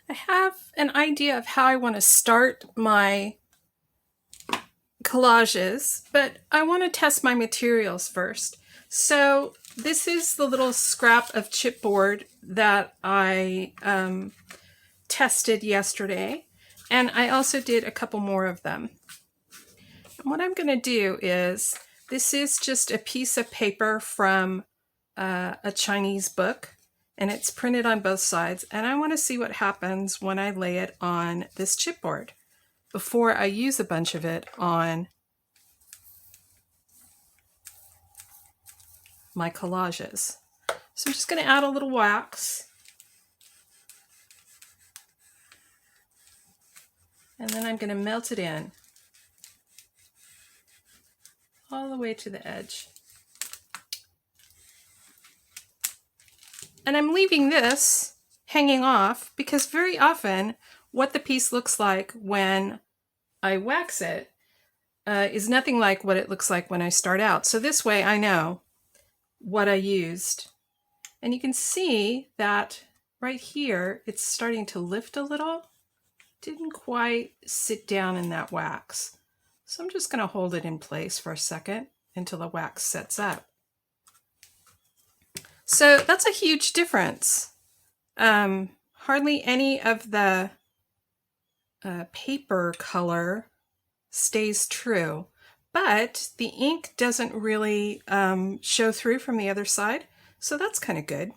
I have an idea of how I want to start my collages, but I want to test my materials first. So this is the little scrap of chipboard that I tested yesterday, and I also did a couple more of them. And what I'm going to do is, this is just a piece of paper from a Chinese book, and it's printed on both sides, and I want to see what happens when I lay it on this chipboard before I use a bunch of it on my collages. So I'm just going to add a little wax, and then I'm going to melt it in all the way to the edge. And I'm leaving this hanging off because very often what the piece looks like when I wax it is nothing like what it looks like when I start out. So this way I know what I used. And you can see that right here, it's starting to lift a little. Didn't quite sit down in that wax. So I'm just going to hold it in place for a second until the wax sets up. So that's a huge difference. Hardly any of the paper color stays true, but the ink doesn't really show through from the other side, so that's kind of good.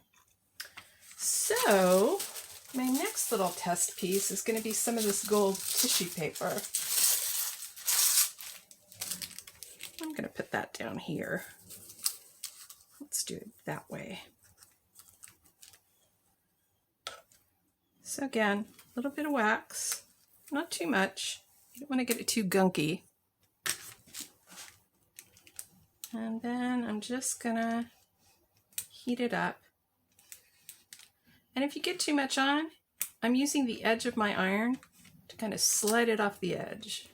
So my next little test piece is going to be some of this gold tissue paper. I'm going to put that down here. Let's do it that way. So again, a little bit of wax, not too much. You don't want to get it too gunky. And then I'm just gonna heat it up. And if you get too much on, I'm using the edge of my iron to kind of slide it off the edge.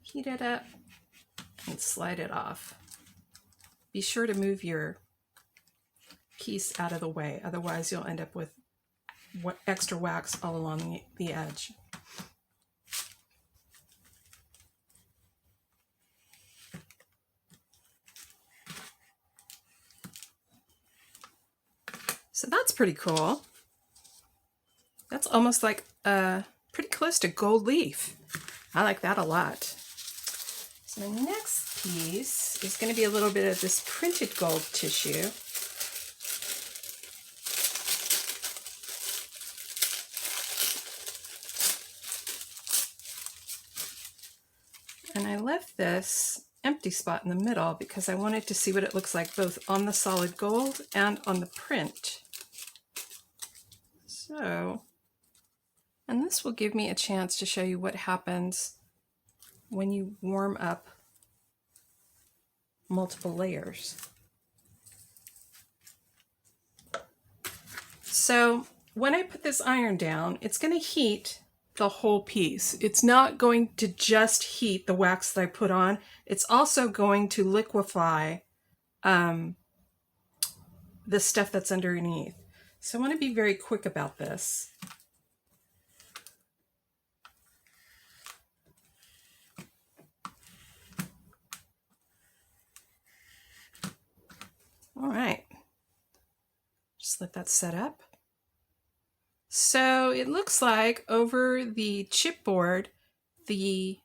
Heat it up and slide it off. Be sure to move your piece out of the way, otherwise you'll end up with extra wax all along the edge. So that's pretty cool. That's almost like pretty close to gold leaf. I like that a lot. So my next piece is going to be a little bit of this printed gold tissue. And I left this empty spot in the middle because I wanted to see what it looks like both on the solid gold and on the print. So, and this will give me a chance to show you what happens when you warm up multiple layers. So when I put this iron down, it's going to heat the whole piece. It's not going to just heat the wax that I put on. It's also going to liquefy the stuff that's underneath. So I want to be very quick about this. All right, just let that set up. So it looks like over the chipboard, the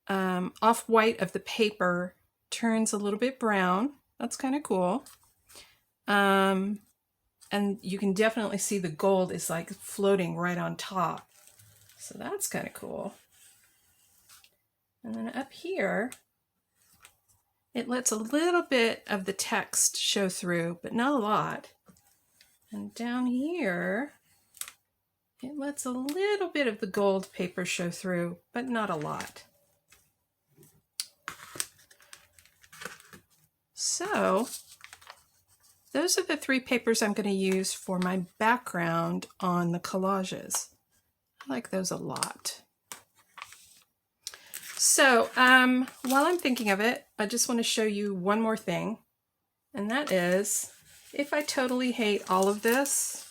off-white of the paper turns a little bit brown. That's kind of cool. And you can definitely see the gold is like floating right on top. So that's kind of cool. And then up here, it lets a little bit of the text show through, but not a lot. And down here, it lets a little bit of the gold paper show through, but not a lot. So those are the three papers I'm going to use for my background on the collages. I like those a lot. So while I'm thinking of it, I just want to show you one more thing, and that is, if I totally hate all of this,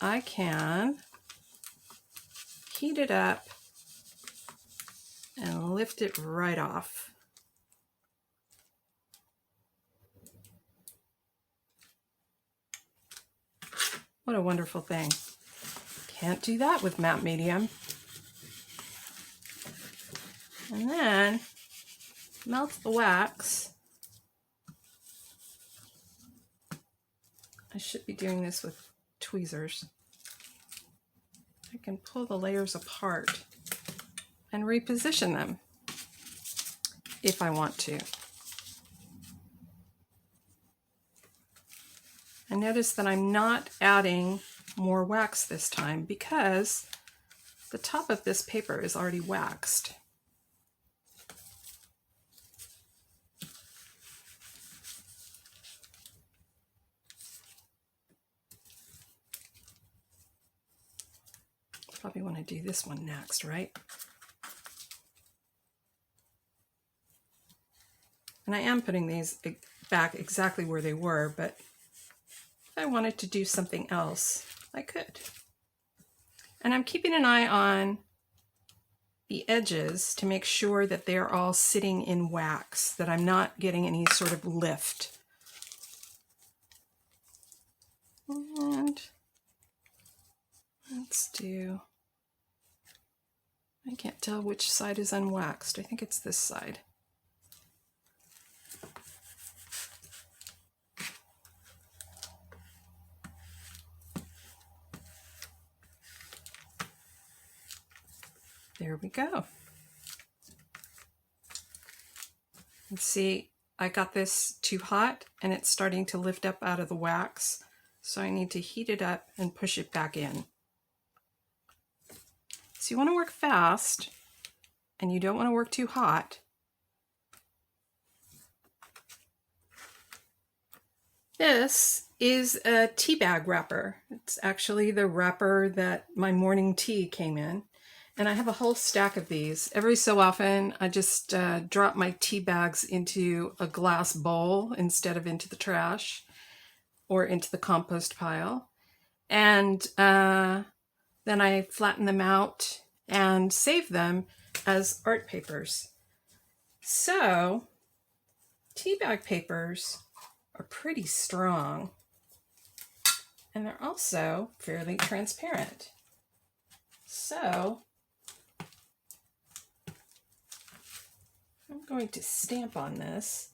I can heat it up and lift it right off. What a wonderful thing. Can't do that with matte medium. And then melt the wax. I should be doing this with tweezers. I can pull the layers apart and reposition them if I want to. And notice that I'm not adding more wax this time because the top of this paper is already waxed. Probably want to do this one next, right? And I am putting these back exactly where they were, but if I wanted to do something else, I could. And I'm keeping an eye on the edges to make sure that they're all sitting in wax, that I'm not getting any sort of lift. And let's do, I can't tell which side is unwaxed. I think it's this side. There we go. And see, I got this too hot and it's starting to lift up out of the wax. So I need to heat it up and push it back in. So you want to work fast and you don't want to work too hot. This is a tea bag wrapper. It's actually the wrapper that my morning tea came in. And I have a whole stack of these. Every so often, I just drop my tea bags into a glass bowl instead of into the trash or into the compost pile. And then I flatten them out and save them as art papers. So, tea bag papers are pretty strong. And they're also fairly transparent. So, I'm going to stamp on this.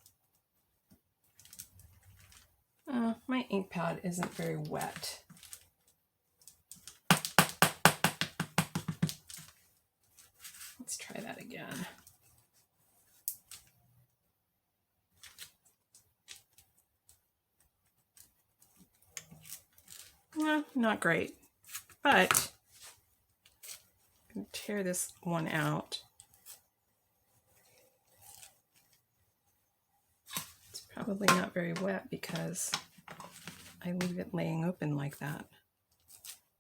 My ink pad isn't very wet. Let's try that again. No, not great, but I'm going to tear this one out. Probably not very wet because I leave it laying open like that.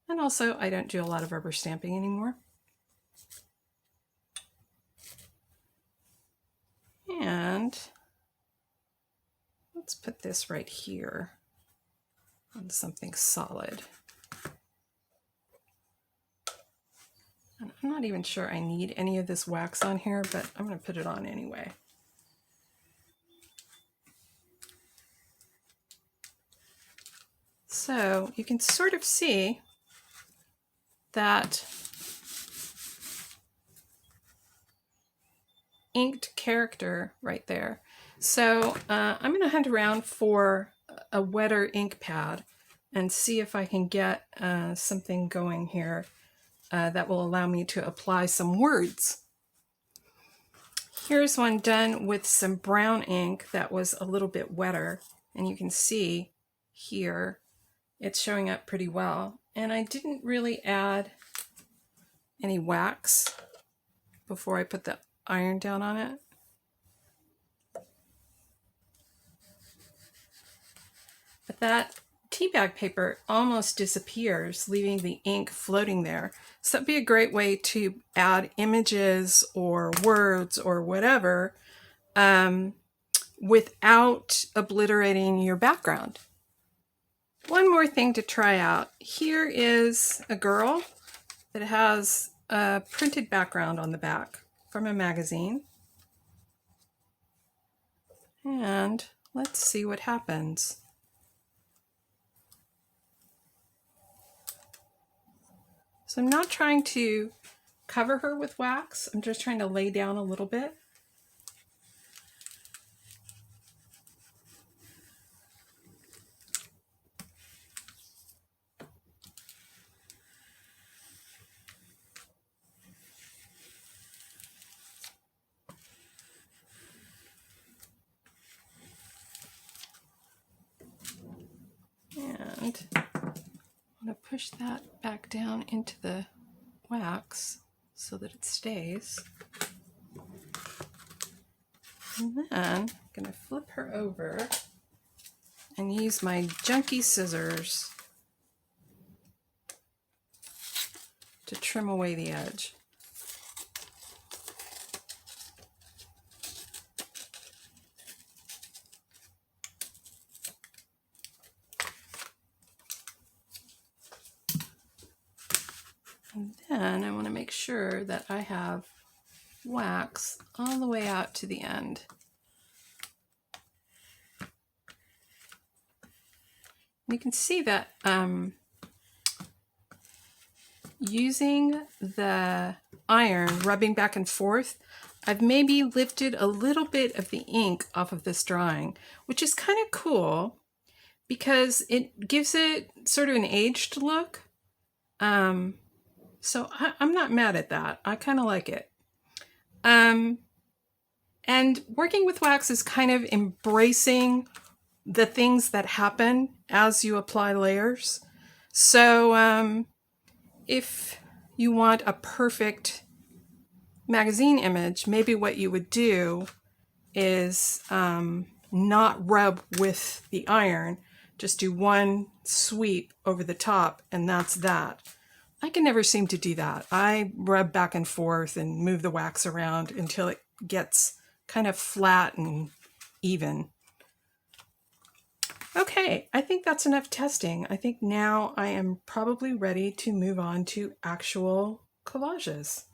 And also, I don't do a lot of rubber stamping anymore. And let's put this right here on something solid. And I'm not even sure I need any of this wax on here, but I'm going to put it on anyway. So you can sort of see that inked character right there. So I'm going to hunt around for a wetter ink pad and see if I can get something going here that will allow me to apply some words. Here's one done with some brown ink that was a little bit wetter, and you can see here it's showing up pretty well. And I didn't really add any wax before I put the iron down on it. But that tea bag paper almost disappears, leaving the ink floating there. So that'd be a great way to add images or words or whatever without obliterating your background. One more thing to try out. Here is a girl that has a printed background on the back from a magazine. And let's see what happens. So I'm not trying to cover her with wax. I'm just trying to lay down a little bit. And I'm going to push that back down into the wax so that it stays. And then I'm going to flip her over and use my junky scissors to trim away the edge. And then I want to make sure that I have wax all the way out to the end. You can see that using the iron, rubbing back and forth, I've maybe lifted a little bit of the ink off of this drawing, which is kind of cool because it gives it sort of an aged look. So I'm not mad at that. I kind of like it. And working with wax is kind of embracing the things that happen as you apply layers. So if you want a perfect magazine image, maybe what you would do is not rub with the iron, just do one sweep over the top and that's that. I can never seem to do that. I rub back and forth and move the wax around until it gets kind of flat and even. Okay, I think that's enough testing. I think now I am probably ready to move on to actual collages.